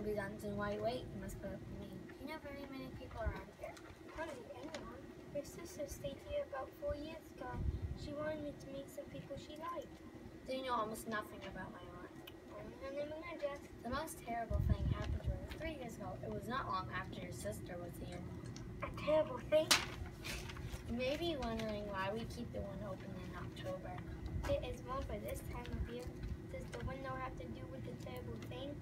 be done soon. Why wait? You must put up with me. You know very many people around here. Hardly anyone. Your sister stayed here about 4 years ago. She wanted me to meet some people she liked. Do you know almost nothing about my aunt? Only her name and address. The most terrible thing happened to her 3 years ago. It was not long after your sister was here. A terrible thing? You may be wondering why we keep the window open in October. It is more for this time of year. Does the window have to do with the terrible thing?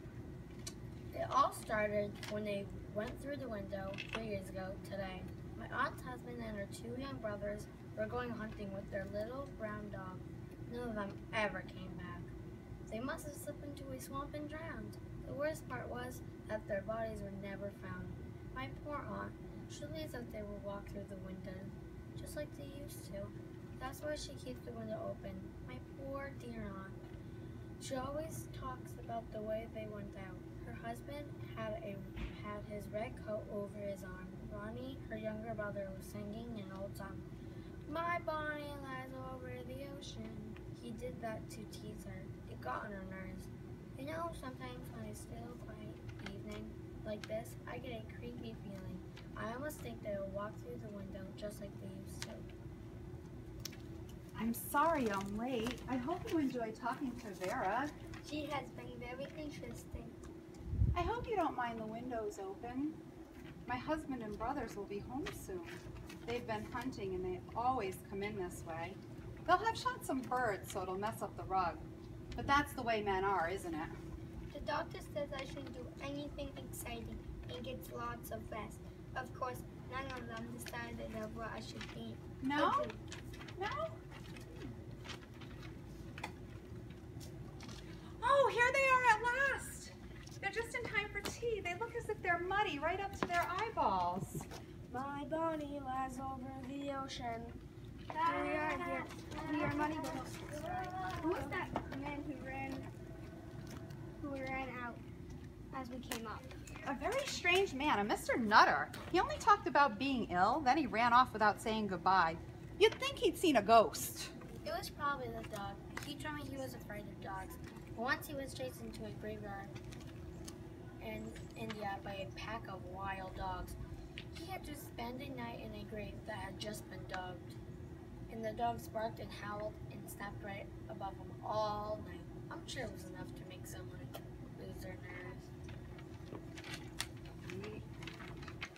It all started when they went through the window 3 years ago today. My aunt's husband and her 2 young brothers were going hunting with their little brown dog. None of them ever came back. They must have slipped into a swamp and drowned. The worst part was that their bodies were never found. My poor aunt, she believes that they will walk through the window, just like they used to. That's why she keeps the window open. My poor dear aunt. She always talks about the way they went out. Her husband had his red coat over his arm. Ronnie, her younger brother, was singing an old song. My Bonnie lies over the ocean. He did that to tease her. It got on her nerves. You know, sometimes when it's still quiet evening like this, I get a creepy feeling. I almost think they will walk through the window just like they used to. I'm sorry I'm late. I hope you enjoy talking to Vera. She has been very interesting. I hope you don't mind the windows open. My husband and brothers will be home soon. They've been hunting and they always come in this way. They'll have shot some birds so it'll mess up the rug. But that's the way men are, isn't it? The doctor says I shouldn't do anything exciting and gets lots of rest. Of course, none of them decided of what I should eat. No? Agreed. No? Oh, here they are at last. They're just in time for tea. They look as if they're muddy right up to their eyeballs. My Bonnie lies over the ocean. Here we are here. We are money girls. Who was that man who ran out as we came up? A very strange man, a Mr. Nutter. He only talked about being ill, then he ran off without saying goodbye. You'd think he'd seen a ghost. It was probably the dog. He told me he was afraid of dogs. Once he was chased into a graveyard in India by a pack of wild dogs. He had to spend a night in a grave that had just been dug. And the dogs barked and howled and snapped right above him all night. I'm sure it was enough to make someone lose their nerves.